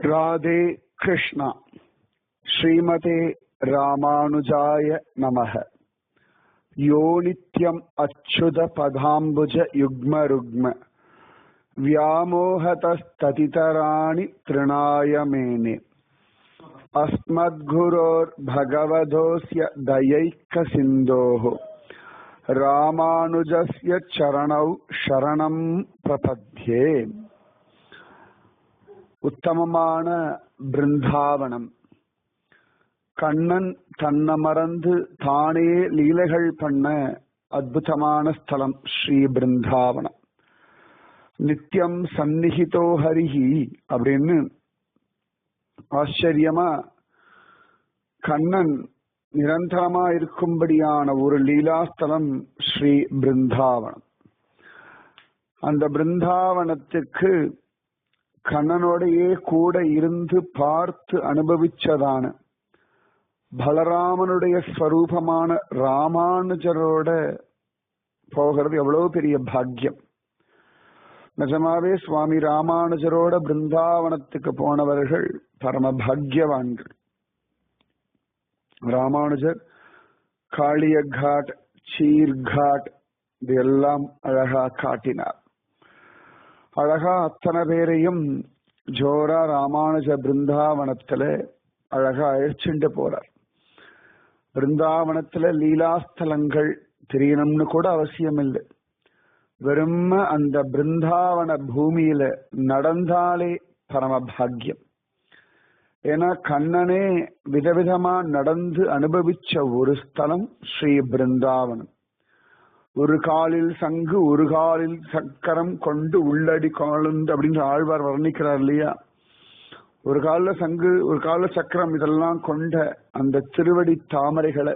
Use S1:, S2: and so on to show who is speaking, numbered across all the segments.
S1: राधे कृष्णा श्रीमते रामानुजाय नमः। यो नित्यम् अच्युत पदाम्बुज युग्म रुग्म व्यामोहतस्ततितराणि तृणाय मेने अस्मद्गुरोर्भगवतोऽस्य दयैकसिन्धोः रामानुजस्य चरणौ शरणं प्रपद्ये। உத்தமமான பிருந்தாவனம். கண்ணன் தன்னை மறந்து தானே லீலைகள் பண்ண அற்புதமான ஸ்தலம் ஸ்ரீ பிருந்தாவனம். நித்தியம் சந்நிஹிதோ ஹரிஹி அப்படின்னு ஆச்சரியமா கண்ணன் நிரந்தரமா இருக்கும்படியான ஒரு லீலாஸ்தலம் ஸ்ரீ பிருந்தாவனம். அந்த பிருந்தாவனத்துக்கு கண்ணனோடையே கூட இருந்து பார்த்து அனுபவிச்சதான பலராமனுடைய ஸ்வரூபமான ராமானுஜரோட போகிறது எவ்வளவு பெரிய பாக்கியம். நிஜமாவே சுவாமி ராமானுஜரோட பிருந்தாவனத்துக்கு போனவர்கள் பரம பாக்யவான்கள். ராமானுஜர் காளியகாட், சீர்காட் இதெல்லாம் அழகா காட்டினார். அழகா அத்தனை பேரையும் ஜோரா ராமானுஜ பிருந்தாவனத்துல அழகா அழைச்சுட்டு போறார். பிருந்தாவனத்துல லீலாஸ்தலங்கள் தெரியணும்னு கூட அவசியம் இல்லை. வெறும் அந்த பிருந்தாவன பூமியில நடந்தாலே பரம பாக்யம். ஏன்னா கண்ணனே விதவிதமா நடந்து அனுபவிச்ச ஒரு ஸ்தலம் ஸ்ரீ பிருந்தாவனம். ஒரு காலில் சங்கு ஒரு காலில் சக்கரம் கொண்டு உள்ளடி காலுந்து அப்படின்னு ஆழ்வார் வர்ணிக்கிறார் இல்லையா. ஒரு காலில் சங்கு ஒரு காலில் சக்கரம் இதெல்லாம் கொண்ட அந்த திருவடி தாமரைகளை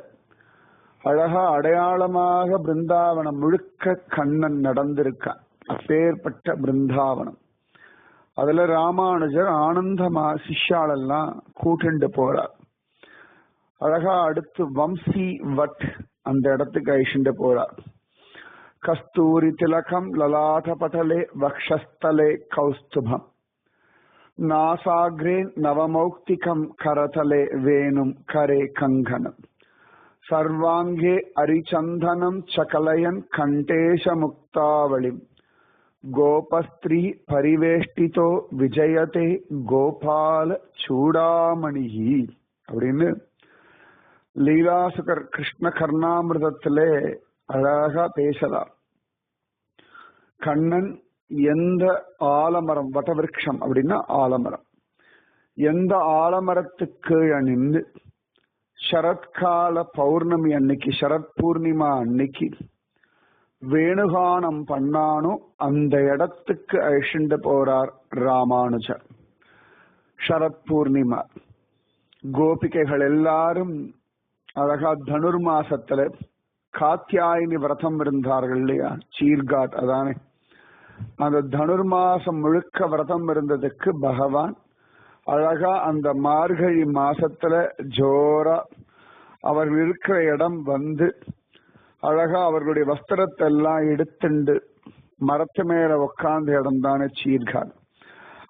S1: அழகா அடையாளமாக பிருந்தாவனம் முழுக்க கண்ணன் நடந்திருக்கான். அப்பேற்பட்ட பிருந்தாவனம். அதுல ராமானுஜர் ஆனந்தமா சிஷ்யாலெல்லாம் கூட்டுண்டு போறார். அழகா அடுத்து வம்சி வட் அந்த இடத்துக்கு அழிச்சுட்டு போறார். கஸ்தூரி திலகம் லலாட பட்டலே வக்ஷஸ்தலே கௌஸ்துபம் நாசாக்ரே நவமௌக்திகம் கரதலே வேணும் கரே கங்கணம் சர்வாங்கே அரிச்சந்தனம் சகலயன் கண்டேஷ முக்தாவளிம் கோபஸ்திரீ பரிவேஷ்டிதோ விஜயதே கோபால சூடாமணிஹி அப்படின்னு லீலாசுகர் கிருஷ்ண கர்ணாமிர்தத்திலே அழகா பேசலாம். கண்ணன் எந்த ஆலமரம், வடவிருட்சம் அப்படின்னா ஆலமரம், எந்த ஆலமரத்துக்கு நின்று சரத்கால பௌர்ணமி அன்னைக்கு, சரத் பூர்ணிமா அன்னைக்கு வேணுகானம் பண்ணானோ அந்த இடத்துக்கு அழிச்சுண்டு போறார் ராமானுஜர். சரத் பூர்ணிமா கோபிகைகள் எல்லாரும் அழகா தனுர் மாசத்துல காத்தியாயினி விரதம் இருந்தார்கள் இல்லையா, சீர்காட் அதானே. அந்த தனுர் மாசம் முழுக்க விரதம் இருந்ததுக்கு பகவான் அழகா அந்த மார்கழி மாசத்துல ஜோரா அவர்கள் இருக்கிற இடம் வந்து அழகா அவர்களுடைய வஸ்திரத்தை எல்லாம் எடுத்துண்டு மரத்து மேல உட்கார்ந்த இடம் தானே சீர்காட்.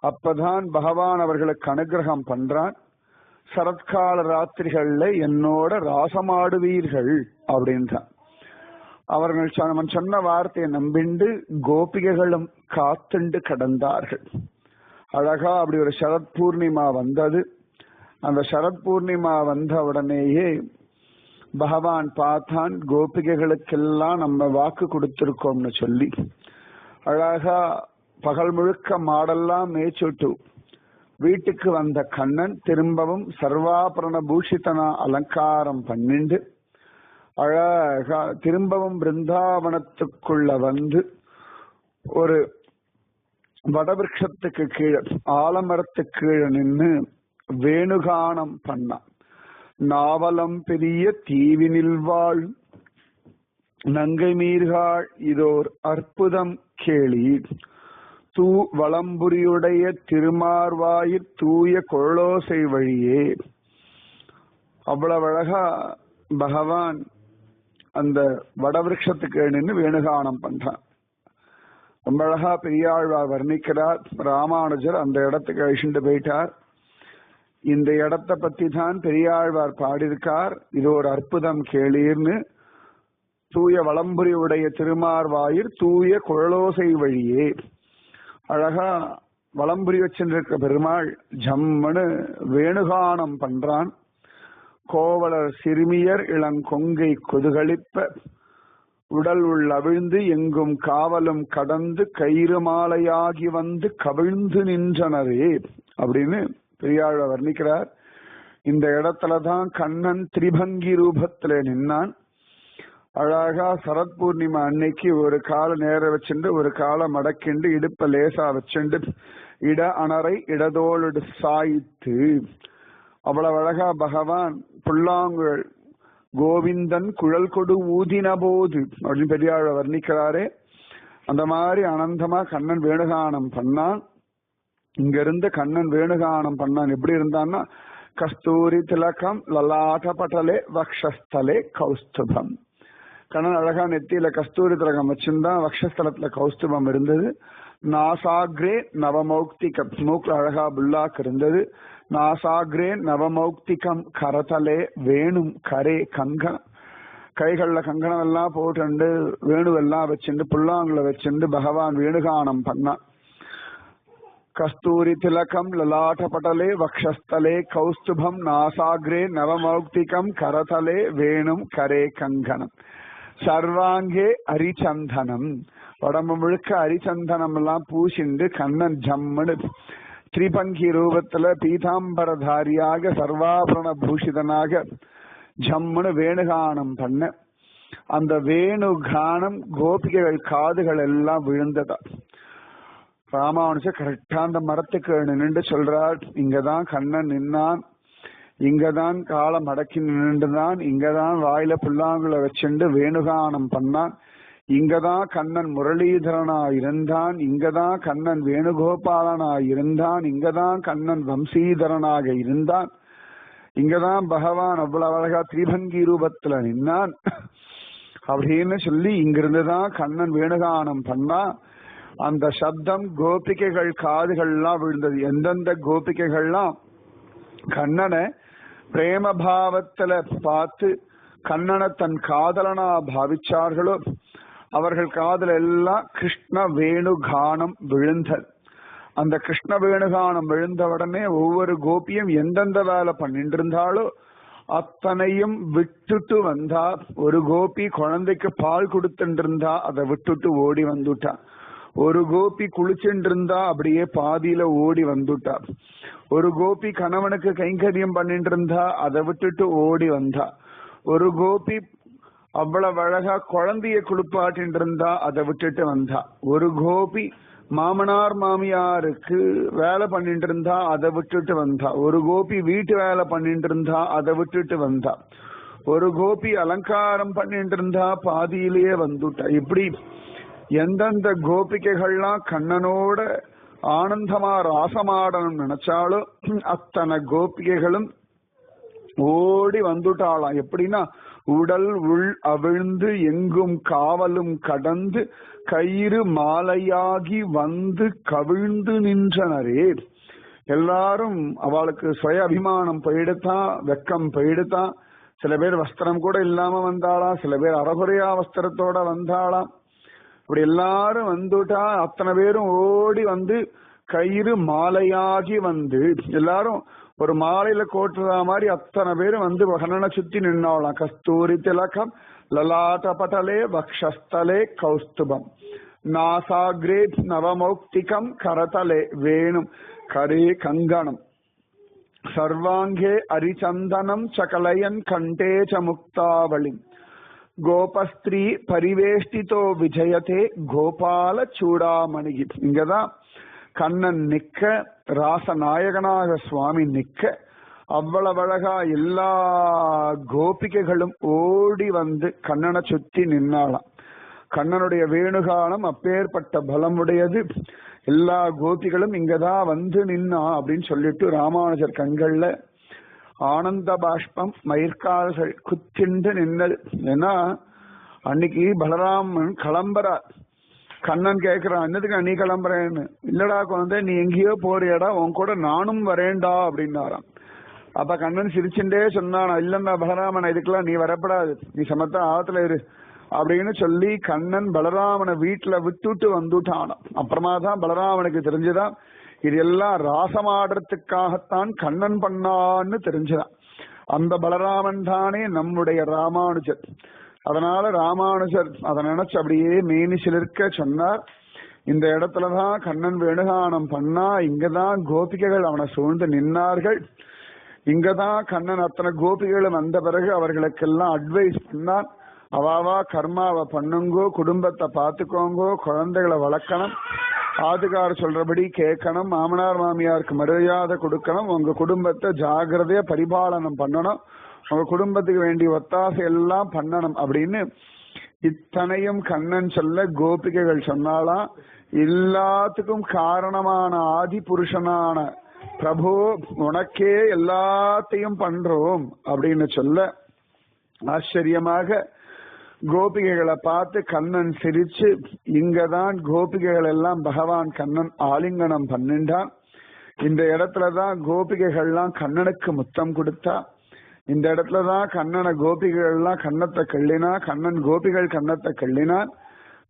S1: அப்பதான் பகவான் அவர்களுக்கு அனுகிரகம் பண்றான். சரத்கால ராத்திரிகள்ல என்னோட ராசமாடுவீர்கள் அப்படின்றான். அவர்கள் சொன்ன வார்த்தையை நம்பிண்டு கோபிகைகளும் காத்துண்டு கடந்தார்கள். அழகா அப்படி ஒரு சரத் பூர்ணிமா வந்தது. அந்த சரத் பூர்ணிமா வந்த உடனேயே பகவான் பார்த்தான், கோபிகைகளுக்கெல்லாம் நம்ம வாக்கு கொடுத்திருக்கோம்னு சொல்லி அழகா பகல் முழுக்க மாடெல்லாம் மேய்ச்சுட்டு வீட்டுக்கு வந்த கண்ணன் திரும்பவும் சர்வாபரண பூஷிதனா அலங்காரம் பண்ணிண்டு அழகா திரும்பவும் பிருந்தாவனத்துக்குள்ள வந்து ஒரு வடவிருஷத்துக்கு கீழே ஆலமரத்துக்கு கீழே நின்று வேணுகானம் பண்ணான். நாவலம் பெரிய தீவினில் வாழ் நங்கை மீர்காள் இதோர் அற்புதம் கேளி தூ வளம்புரியுடைய திருமார்வாயிற் தூய கொள்ளோசை வழியே. அவ்வளவு அழகா பகவான் அந்த வடவிருஷத்துக்கு நின்று வேணுகானம் பண்றான். ரொம்ப அழகா பெரியாழ்வார் வர்ணிக்கிறார். ராமானுஜர் அந்த இடத்துக்கு அழிச்சுட்டு போயிட்டார். இந்த இடத்தை பத்தி தான் பெரியாழ்வார் பாடியிருக்கார். இது ஒரு அற்புதம் கேளீர்னு. தூய வலம்புரி உடைய திருமார்வாயிர் தூய குழலோசை வழியே. அழகா வலம்புரி வச்சிருக்க பெருமாள் ஜம்மனு வேணுகானம் பண்றான். கோவலர் சிறுமியர் இளங்கொங்கை கொதுகளிப்ப உடல் உள் அவிழ்ந்து எங்கும் காவலும் கடந்து கயிறு மாலையாகி வந்து கவிழ்ந்து நின்றனரே அப்படின்னு பெரியாழ வர்ணிக்கிறார். இந்த இடத்துலதான் கண்ணன் திரிபங்கி ரூபத்துல நின்னான். அழகா சரத் பூர்ணிமா அன்னைக்கு ஒரு கால நேர வச்சுண்டு ஒரு கால மடக்கிண்டு இடுப்ப லேசா வச்சுண்டு இட அணரை இடதோடு சாய்த்து அவ்வளவு அழகா பகவான் புல்லாங்குழல் கோவிந்தன் குழல் கொடு ஊதின போது அப்படின்னு பெரியாழ வர்ணிக்கிறாரே. அந்த மாதிரி அனந்தமா கண்ணன் வேணுகானம் பண்ணான். இங்க இருந்து கண்ணன் வேணுகானம் பண்ணான். எப்படி இருந்தான்னா கஸ்தூரி திலகம் லலாட்ட பட்டலே வக்ஷஸ்தலே கௌஸ்துபம். கண்ணன் அழகா நெத்தியில கஸ்தூரி திலகம் வச்சிருந்தான். வக்ஷஸ்தலத்துல கௌஸ்துபம் இருந்தது. நாசாக்ரே நவமௌக்திகம், மூக்குல அழகா புல்லாக்கு இருந்தது. நாசாக்ரே நவமௌக்திகம் கரதலே வேணும் கரே கங்கணம். கைகள்ல கங்கணம் எல்லாம் போட்டு வேணுவெல்லாம் வச்சுண்டு புல்லாங்குல வச்சுண்டு பகவான் வேணுகானம் பண்ணான். கஸ்தூரி திலகம் லலாட்ட பட்டலே வக்ஷஸ்தலே கௌஸ்துபம் நாசாக்ரே நவமௌக்திகம் கரதலே வேணும் கரே கங்கணம். சர்வாங்கே அரிச்சந்தனம், உடம்பு முழுக்க அரிச்சந்தனம் எல்லாம் பூசிண்டு கண்ணன் ஜம்மனு திரிபங்கி ரூபத்துல பீதாம்பரதாரியாக சர்வாபரண பூஷிதனாக ஜம்முன்னு வேணுகானம் பண்ண. அந்த வேணுகானம் கோபிகைகள் காதுகள் எல்லாம் விழுந்ததா. ராமானுஜ கரெக்டா அந்த மரத்துக்கு நின்று சொல்றார், இங்கதான் கண்ணன் நின்னான், இங்கதான் காலை மடக்கி நின்றுதான், இங்கதான் வாயில புல்லாங்குல வச்சுண்டு வேணுகானம் பண்ணான், இங்கதான் கண்ணன் முரளீதரனா இருந்தான், இங்கதான் கண்ணன் வேணுகோபாலனா இருந்தான், இங்கதான் கண்ணன் வம்சீதரனாக இருந்தான், இங்கதான் பகவான் அவ்வளவு அழகா திரிபங்கி ரூபத்துல நின்னான் அப்படின்னு சொல்லி இங்கிருந்துதான் கண்ணன் வேணுகானம் பண்ணா. அந்த சப்தம் கோபிகைகள் காதுகள்லாம் விழுந்தது. எந்தெந்த கோபிகைகள்லாம் கண்ணனை பிரேம பாவத்துல பார்த்து கண்ணனை தன் காதலனா பாவிச்சார்களோ அவர்கள் காதல எல்லாம் கிருஷ்ண வேணுகானம் விழுந்தது. அந்த கிருஷ்ண வேணுகானம் விழுந்த உடனே ஒவ்வொரு கோபியும் எந்தெந்த வேலை பண்ணிட்டு இருந்தாலோ அத்தனையும் விட்டுட்டு வந்தா. ஒரு கோபி குழந்தைக்கு பால் கொடுத்துட்டு இருந்தா அதை விட்டுட்டு ஓடி வந்துட்டா. ஒரு கோபி குளிச்சுட்டு இருந்தா அப்படியே பாதியில ஓடி வந்துட்டா. ஒரு கோபி கணவனுக்கு கைங்கரியம் பண்ணிட்டு இருந்தா அதை விட்டுட்டு ஓடி வந்தா. ஒரு கோபி அவ்வளவு அழகா குழந்தைய குளிப்பாட்டின்னு இருந்தா அதை விட்டுட்டு வந்தா. ஒரு கோபி மாமனார் மாமியாருக்கு வேலை பண்ணிட்டு இருந்தா அதை விட்டுட்டு வந்தா. ஒரு கோபி வீட்டு வேலை பண்ணிட்டு இருந்தா அதை விட்டுட்டு வந்தா. ஒரு கோபி அலங்காரம் பண்ணிட்டு இருந்தா பாதியிலேயே வந்துட்டா. இப்படி எந்தெந்த கோபிகைகள்லாம் கண்ணனோட ஆனந்தமா ராசமாடணும் நினைச்சாலும் அத்தனை கோபிகைகளும் ஓடி வந்துட்டாளாம். எப்படின்னா உடல் உள் அவிழ்ந்து எங்கும் காவலும் கடந்து கயிறு மாலையாகி வந்து கவிழ்ந்து நின்றனரே. எல்லாரும் அவளுக்கு சுய அபிமானம் போயிடுத்தான், வெக்கம் போயிடுத்தான். சில பேர் வஸ்திரம் கூட இல்லாம வந்தாளாம், சில பேர் அறகுறையா வஸ்திரத்தோட வந்தாளாம். இப்படி எல்லாரும் வந்துட்டா அத்தனை பேரும் ஓடி வந்து கயிறு மாலையாகி வந்து எல்லாரும் ஒரு மாலையில கோட்டுற மாதிரி அத்தனை பேரும் வந்து கண்ணனை சுத்தி நின்னாலாம். கஸ்தூரி திலகம் லலாட்ட பட்டலே வக்ஷஸ்தலே கௌஸ்துபம் நாசாக்ரே நவமௌக்திகம் கரதலே வேணும் கரே கங்கணம் சர்வாங்கே அரிச்சந்தனம் சகலயன் கண்டே ச முக்தாவளி கோபஸ்திரீ பரிவேஷ்டிதோ விஜயதே கோபால சூடாமணிகி. இங்கதான் கண்ணன் நிக்க, ராசநாயகனாக சுவாமி நிக்க, அவ்வளவு அழகா எல்லா கோபிகைகளும் ஓடி வந்து கண்ணனை சுத்தி நின்னாளாம். கண்ணனுடைய வேணுகானம் அப்பேற்பட்ட பலம் உடையது. எல்லா கோபிகளும் இங்கதான் வந்து நின்னா அப்படின்னு சொல்லிட்டு ராமானுஜர் கண்கள்ல ஆனந்த பாஷ்பம் மயிர்கால்கள் குத்திண்டு நின்னது. ஏன்னா அன்னைக்கு பலராமன் கிளம்புறார். கண்ணன் கேட்கிறான், என்னதுக்கு நீ கிளம்புறேன்னு. இல்லடா குழந்தை, நீ எங்கேயோ போறியடா, உன் கூட நானும் வரேன்டா அப்படின்னாராம். அப்ப கண்ணன் சிரிச்சுட்டே சொன்னானா, இல்லன்னா பலராமன் இதுக்கெல்லாம் நீ வரப்படாது, நீ சமத்தா ஆத்துல இரு அப்படின்னு சொல்லி கண்ணன் பலராமனை வீட்டுல விட்டுட்டு வந்துட்டானாம். அப்புறமா தான் பலராமனுக்கு தெரிஞ்சுதான் இது எல்லாம் ராசமாடுறதுக்காகத்தான் கண்ணன் பண்ணான்னு தெரிஞ்சுதான். அந்த பலராமன் தானே நம்முடைய ராமானுஜர். அதனால ராமானுஜர் அதை நினைச்சு அப்படியே மேனி சிலிர்க்க சொன்னார், இந்த இடத்துலதான் கண்ணன் வேணுகானம் பண்ணா, இங்கதான் கோபிகைகள் அவனை சூழ்ந்து நின்னார்கள், இங்கதான் கண்ணன் அத்தனை கோபிகளும் வந்த பிறகு அவர்களுக்கெல்லாம் அட்வைஸ் பண்ணான், அவாவா கர்மாவை பண்ணுங்கோ, குடும்பத்தை பார்த்துக்கோங்கோ, குழந்தைகளை வளர்க்கணும், ஆதுகார சொல்றபடி கேட்கணும், மாமனார் மாமியாருக்கு மரியாதை கொடுக்கணும், உங்க குடும்பத்தை ஜாகிரதையா பரிபாலனம் பண்ணணும், உங்க குடும்பத்துக்கு வேண்டிய ஒத்தாசை எல்லாம் பண்ணணும் அப்படின்னு இத்தனையும் கண்ணன் சொல்ல கோபிகைகள் சொன்னாலாம், எல்லாத்துக்கும் காரணமான ஆதி புருஷனான பிரபு உனக்கே எல்லாத்தையும் பண்றோம் அப்படின்னு சொல்ல ஆச்சரியமாக கோபிகைகளை பார்த்து கண்ணன் சிரிச்சு, இங்கதான் கோபிகைகள் எல்லாம் பகவான் கண்ணன் ஆலிங்கனம் பண்ணின்றான், இந்த இடத்துலதான் கோபிகைகள்லாம் கண்ணனுக்கு முத்தம் கொடுத்தா, இந்த இடத்துலதான் கண்ணனை கோபிகைகள்லாம் கண்ணத்தை கள்ளினா, கண்ணன் கோபிகள் கண்ணத்தை கள்ளினான்.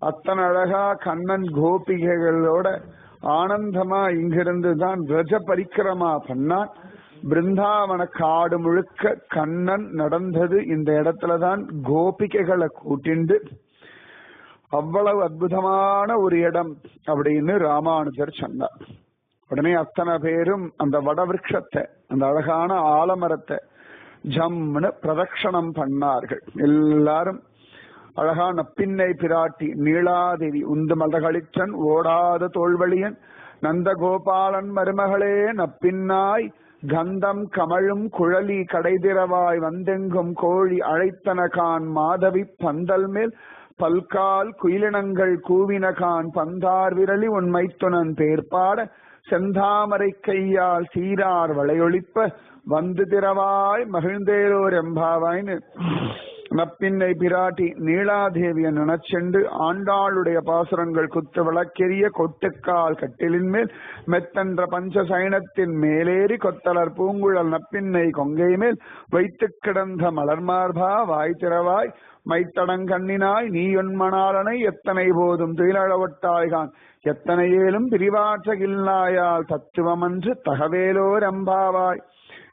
S1: அத்தனை அழகா கண்ணன் கோபிகைகளோட ஆனந்தமா இங்கிருந்து தான் ரஜ பரிக்கிரமா பண்ணான். பிருந்தாவன காடு முழுக்க கண்ணன் நடந்தது இந்த இடத்துலதான் கோபிகைகளை கூட்டிண்டு. அவ்வளவு அற்புதமான ஒரு இடம் அப்படின்னு ராமானுஜர் சொன்னார். உடனே அத்தனை பேரும் அந்த வடவிருட்சத்தை, அந்த அழகான ஆலமரத்தை ஜம்னு பிரதட்சணம் பண்ணார்கள். எல்லாரும் அழகா நப்பின்னை பிராட்டி நீலாதேவி உந்து மதகளிச்சன் ஓடாத தோல்வழியன் நந்தகோபாலன் மருமகளே நப்பின்னாய் கந்தம் கமழும் குழலி கடைதிரவாய் வந்தெங்கும் கோழி அழைத்தனகான் மாதவி பந்தல் மேல் பல்கால் குயிலினங்கள் கூவினகான் பந்தார் விரலி உண்மைத்துணன் பேர்பாட செந்தாமரை கையால் சீரார் வளையொழிப்ப வந்து திரவாய் மகிழ்ந்தேரோர் எம்பாவாய்னு நப்பின்னை பிராட்டி நீலாதேவியை நினைச்சென்று ஆண்டாளுடைய பாசுரங்கள் குத்து விளக்கெரிய கொட்டுக்கால் கட்டிலின் மேல் மெத்தன்ற பஞ்ச சைனத்தின் மேலேறி கொத்தலர் பூங்குழல் நப்பின்னை கொங்கை மேல் வைத்து கிடந்த மலர்மார்பா வாய் திறவாய் மைத்தடங்கண்ணினாய் நீயொன்மணாலனை எத்தனை போதும் துயிலழவட்டாய்கான் எத்தனை ஏலும் பிரிவாற்றகில்லாயால் தத்துவமன்று தகவேலோர் அம்பாவாய்.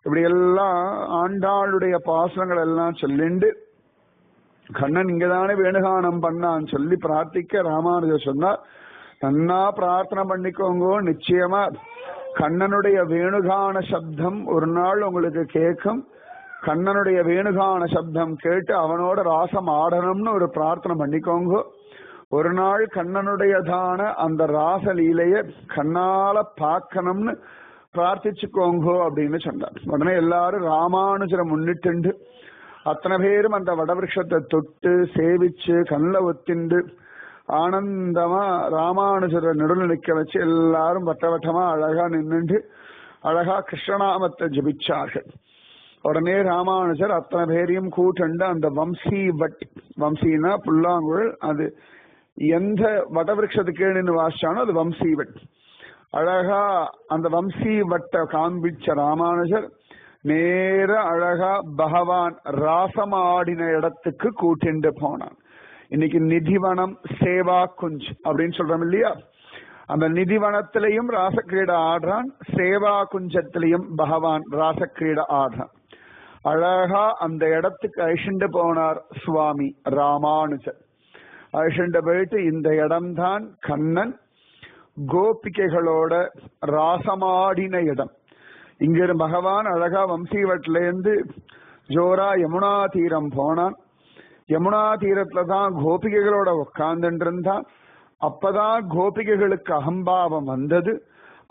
S1: இப்படி எல்லாம் ஆண்டாளுடைய பாசுரங்கள் எல்லாம் சொல்லிண்டு கண்ணன் இங்கதானே வேணுகானம் பண்ணான்னு சொல்லி பிரார்த்திக்க ராமானுஜர் சொன்னார், நன்னா பிரார்த்தனை பண்ணிக்கோங்கோ, நிச்சயமா கண்ணனுடைய வேணுகான சப்தம் ஒரு நாள் உங்களுக்கு கேட்கும். கண்ணனுடைய வேணுகான சப்தம் கேட்டு அவனோட ராசம் ஆடணும்னு ஒரு பிரார்த்தனை பண்ணிக்கோங்க. ஒரு நாள் கண்ணனுடையதான அந்த ராசலீலைய கண்ணால பார்க்கணும்னு பிரார்த்திச்சுக்கோங்கோ அப்படின்னு சொன்னார். உடனே எல்லாரும் ராமானுஜரை முன்னிட்டு அத்தனை பேரும் அந்த வடவிருஷத்தை தொட்டு சேவிச்சு கண்ணில் ஒத்திண்டு ஆனந்தமா ராமானுஜரை நடுவில் நிற்க வச்சு எல்லாரும் வட்டவட்டமா அழகா நின்றுண்டு அழகா கிருஷ்ணநாமத்தை ஜபிச்சார்கள். உடனே ராமானுஜர் அத்தனை பேரையும் கூட்டண்டு அந்த வம்சி வட், வம்சினா புல்லாங்குழல், அது எந்த வடவிருஷத்துக்கு வாசிச்சானோ அது வம்சி வட், அழகா அந்த வம்சி வட்ட காண்பிச்ச ராமானுஜர் நேர அழகா பகவான் ராசமாடின இடத்துக்கு கூட்டிண்டு போனான். இன்னைக்கு நிதிவனம் சேவா குஞ்ச் அப்படின்னு சொல்றோம் இல்லையா, அந்த நிதிவனத்திலையும் ராசக்கிரீடை ஆடுறான், சேவா குஞ்சத்திலையும் பகவான் ராசக்கிரீடை ஆடுறான். அழகா அந்த இடத்துக்கு அழிச்சுண்டு போனார் சுவாமி ராமானுஜர். அழிச்சுண்டு போயிட்டு இந்த இடம்தான் கண்ணன் கோபிகைகளோட ராசமாடின இடம். இங்க பகவான் அழகா வம்சீவட்டில இருந்து ஜோரா யமுனா தீரம் போனான். யமுனா தீரத்துல தான் கோபிகைகளோட உட்கார்ந்துட்டு இருந்தான். அப்பதான் கோபிகைகளுக்கு அகம்பாவம் வந்தது.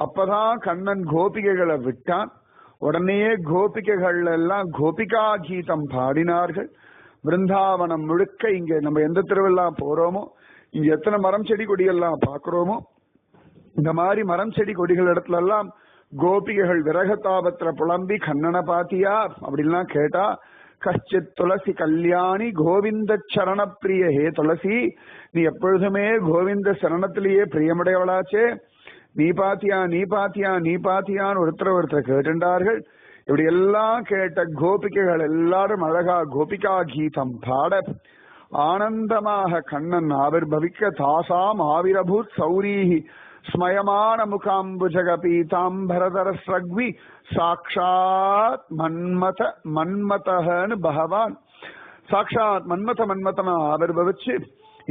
S1: அப்பதான் கண்ணன் கோபிகைகளை விட்டான். உடனே கோபிகைகள் எல்லாம் கோபிகா கீதம் பாடினார்கள். பிருந்தாவனம் முழுக்க இங்க நம்ம எந்த திருவிழா போறோமோ, இங்க எத்தனை மரம் செடி கொடியெல்லாம் பாக்குறோமோ, இந்த மாதிரி மரம் செடி கொடிகள் இடத்துல எல்லாம் கோபிகைகள் விரகதாபத்துல புலம்பி கண்ணனை பாத்தியா அப்படின்லாம் கேட்டா, கஷ்டித் துளசி கல்யாணி கோவிந்த சரண பிரிய, ஹே துளசி நீ எப்பொழுதுமே கோவிந்த சரணத்திலேயே பிரியமுடையவளாச்சே, நீ பாத்தியா நீ பாத்தியா நீ பாத்தியான்னு ஒருத்தர் கேட்டுண்டார்கள். இப்படி எல்லாம் கேட்ட கோபிகைகள் எல்லாரும் அழகா கோபிகா கீதம் பாட ஆனந்தமாக கண்ணன் ஆவிர்பவிக்க தாசாம் ஆவிரபூத் சௌரீஹி ஸ்மயமான முகாம்புஜக பீதாம்பரதர ஸ்ரக்வி சாக்ஷாத் மன்மதன்னு பகவான் சாக்ஷாத் மன்மதமா ஆவிர்பவிச்சு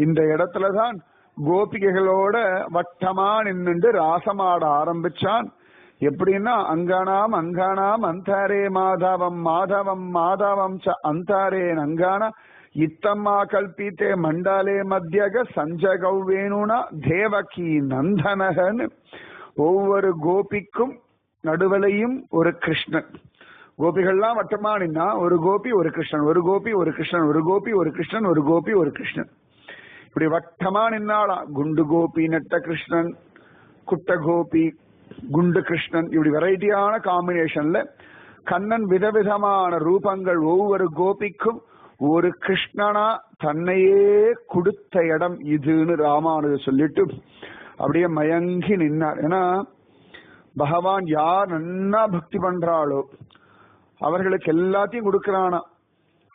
S1: இந்த இடத்துலதான் கோபிகைகளோட வட்டமா நின்று ராசமாட ஆரம்பிச்சான். எப்படின்னா அங்கானாம் அந்தாரே மாதவம் மாதவம் மாதவம் ச அந்தாரே அங்கானா இத்தம்மா கல்பீத்தே மண்டாலே மத்தியக சஞ்சகௌ வேணுனா தேவகி நந்தனகன். ஒவ்வொரு கோபிக்கும் நடுவலையும் ஒரு கிருஷ்ணன். கோபிகள்லாம் வட்டமா நின்னா ஒரு கோபி ஒரு கிருஷ்ணன், ஒரு கோபி ஒரு கிருஷ்ணன், ஒரு கோபி ஒரு கிருஷ்ணன், ஒரு கோபி ஒரு கிருஷ்ணன். இப்படி வட்டமா நின்னாளா குண்டு கோபி நெட்ட கிருஷ்ணன், குட்ட கோபி குண்டு கிருஷ்ணன், இப்படி வெரைட்டியான காம்பினேஷன்ல கண்ணன் விதவிதமான ரூபங்கள். ஒவ்வொரு கோபிக்கும் ஒரு கிருஷ்ணனா தன்னையே கொடுத்த இடம் இதுன்னு ராமானுஜர் சொல்லிட்டு அப்படியே மயங்கி நின்னார். ஏன்னா பகவான் யார் நன்னா பக்தி பண்றாளோ அவர்களுக்கு எல்லாத்தையும் கொடுக்கறானா.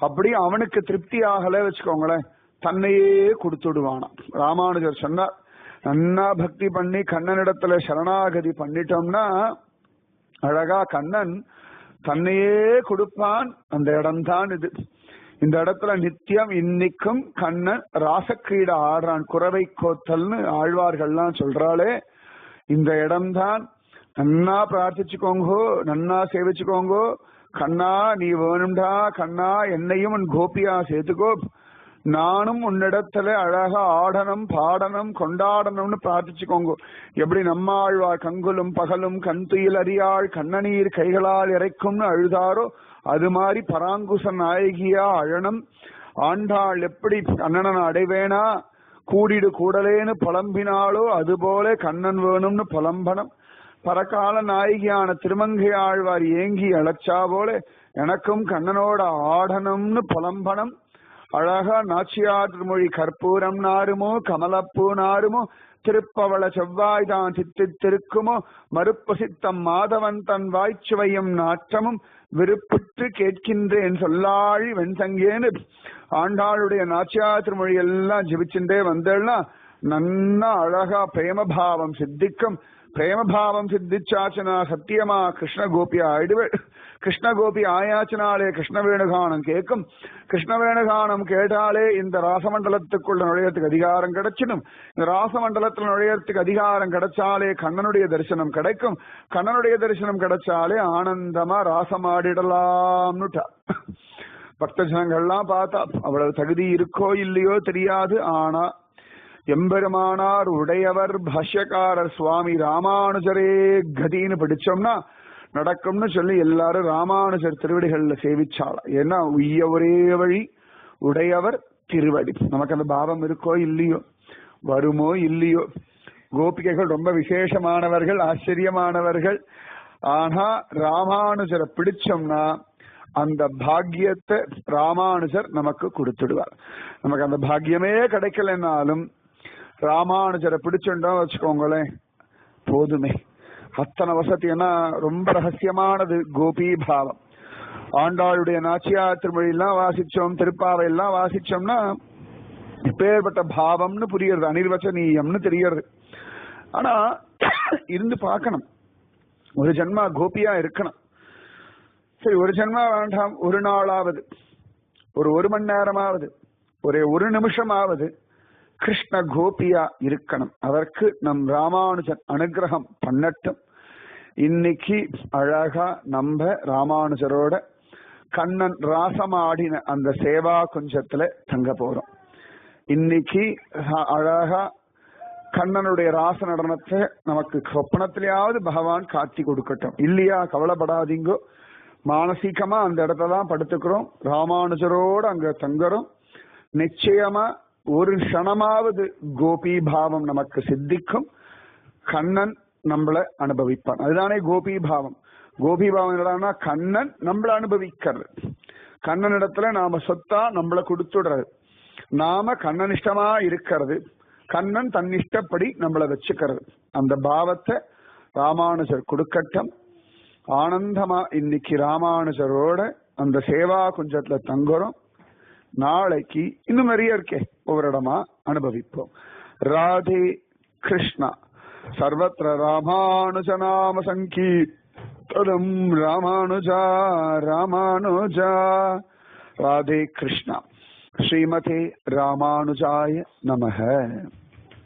S1: அப்படி அவனுக்கு திருப்தி ஆகல வச்சுக்கோங்களேன், தன்னையே கொடுத்துடுவானா. ராமானுஜர் சொன்னார், நன்னா பக்தி பண்ணி கண்ணனிடத்துல சரணாகதி பண்ணிட்டோம்னா அழகா கண்ணன் தன்னையே கொடுப்பான். அந்த இடம்தான் இது. இந்த இடத்துல நித்தியம் இன்னைக்கும் கண்ணன் ராசக்கிரீட ஆடுறான். குறவை கோத்தல்னு ஆழ்வார்கள்லாம் சொல்றாளே, இந்த இடம்தான். நன்னா பிரார்த்திச்சுக்கோங்கோ, நன்னா சேவிச்சுக்கோங்கோ. கண்ணா நீ வேணும்டா, கண்ணா என்னையும் உன் கோபியா சேர்த்துக்கோ, நானும் உன்னிடத்துல அழகா ஆடணும் பாடணும் கொண்டாடணும்னு பிரார்த்திச்சுக்கோங்க. எப்படி நம்மாழ்வார் கங்குலும் பகலும் கண் துயில் அறியாள் கண்ணநீர் கைகளால் இறைக்கும்னு அழுதாரோ அது மாதிரி பராங்குச நாயகியா அழணும். ஆண்டாள் எப்படி கண்ணனை அடைவேனா கூடிடு கூடலேன்னு புலம்பினாலோ அதுபோல கண்ணன் வேணும்னு புலம்பனம். பரகால நாயகியான திருமங்கை ஆழ்வார் ஏங்கி அழைச்சா போல எனக்கும் கண்ணனோட ஆடணும்னு புலம்பனம். அழகா நாச்சியார் திருமொழி கற்பூரம் நாருமோ கமலப்பூ நாருமோ திருப்பவள செவ்வாய் தான் தித்திருக்குமோ மறுப்பு சித்தம் மாதவன் தன் வாய்ச்சுவையும் நாற்றமும் விருப்புற்று கேட்கின்றேன் சொல்லாழி வெண்சங்கேன்னு ஆண்டாளுடைய நாச்சியார் திருமொழி எல்லாம் ஜெபிச்சுட்டே வந்தேன்னா நன்னா அழகா பிரேமபாவம் சித்திக்கும். பிரேமபாவம் சித்திச்சாச்சனா சத்தியமா கிருஷ்ண கோபி ஆயிடுவே. கிருஷ்ண கோபி ஆயாச்சினாலே கிருஷ்ணவேணுகானம் கேட்கும். கிருஷ்ணவேணுகானம் கேட்டாலே இந்த ராசமண்டலத்துக்குள்ள நுழையறதுக்கு அதிகாரம் கிடைச்சிடும். இந்த ராசமண்டலத்தில் நுழையறதுக்கு அதிகாரம் கிடைச்சாலே கண்ணனுடைய தரிசனம் கிடைக்கும். கண்ணனுடைய தரிசனம் கிடைச்சாலே ஆனந்தமா ராசமாடிடலாம்னுட்டா. பக்த ஜனங்கள்லாம் பார்த்தா அவ்வளவு தகுதி இருக்கோ இல்லையோ தெரியாது. ஆனா எம்பெருமானார் உடையவர் பாஷ்யக்காரர் சுவாமி ராமானுஜரே கதின்னு படிச்சோம்னா நடக்கும்னு சொல்லி எல்லாரும் ராமானுஜர் திருவடிகள்ல சேவிச்சாளா. ஏன்னா உய்ய ஒரே வழி உடையவர் திருவடி. நமக்கு அந்த பாவம் இருக்கோ இல்லையோ, வருமோ இல்லையோ. கோபிகைகள் ரொம்ப விசேஷமானவர்கள், ஆச்சரியமானவர்கள். ஆனா ராமானுஜரை பிடிச்சோம்னா அந்த பாக்கியத்தை ராமானுஜர் நமக்கு கொடுத்துடுவார். நமக்கு அந்த பாக்கியமே கிடைக்கலன்னாலும் ராமானுஜரை பிடிச்சுட்டோம் வச்சுக்கோங்களேன், போதுமே. அத்தனை வசதினா ரொம்ப ரகசியமானது கோபி பாவம். ஆண்டாளுடைய நாச்சியார் திருமொழியெல்லாம் வாசிச்சோம், திருப்பாவை எல்லாம் வாசிச்சோம்னா இப்பேற்பட்ட பாவம்னு புரியுறது, அனிர்வச்சனீயம்னு தெரியறது. ஆனா இருந்து பார்க்கணும், ஒரு ஜென்மா கோபியா இருக்கணும். சரி, ஒரு ஜென்மா வேண்டாம், ஒரு நாளாவது, ஒரு மணி நேரமாவது, ஒரு நிமிஷமாவது கிருஷ்ண கோபியா இருக்கணும். அதற்கு நம் ராமானுஜன் அனுகிரகம் பண்ணட்டும். இன்னைக்கு அழகா நம்ம ராமானுஜரோட கண்ணன் ராசமாடின அந்த சேவா குஞ்சத்துல தங்க போறோம். இன்னைக்கு அழகா கண்ணனுடைய ராச நடனத்தை நமக்கு சொப்பனத்திலேயாவது பகவான் காட்சி கொடுக்கட்டும். இல்லையா கவலைப்படாதீங்கோ, மானசீகமா அந்த இடத்தான் படுத்துக்கிறோம், ராமானுஜரோட அங்க தங்குறோம். நிச்சயமா ஒரு க்ஷணமாவது கோபி பாவம் நமக்கு சித்திக்கும். கண்ணன் நம்மளை அனுபவிப்பான். அதுதானே கோபி பாவம். கோபி பாவம் என்னடான்னா கண்ணன் நம்மளை அனுபவிக்கிறது. கண்ணன் இடத்துல நாம சொத்தா நம்மளை கொடுத்துடுறது, நாம கண்ணனிஷ்டமா இருக்கிறது, கண்ணன் தன்னிஷ்டப்படி நம்மளை வச்சுக்கிறது. அந்த பாவத்தை ராமானுஜர் கொடுக்கட்டும். ஆனந்தமா இன்னைக்கு ராமானுஜரோட அந்த சேவா குஞ்சத்துல தங்குறோம். நாளைக்கு இன்னும் நிறைய இருக்கே, ஒவ்வொரு இடமா அனுபவிப்போம். ராதே கிருஷ்ணா. சர்வத்திர ராமானுஜ நாம சங்கீர்த்தனம் ராமானுஜா ராமானுஜா. ராதே கிருஷ்ணா. ஸ்ரீமதே ராமானுஜாய நமஹ.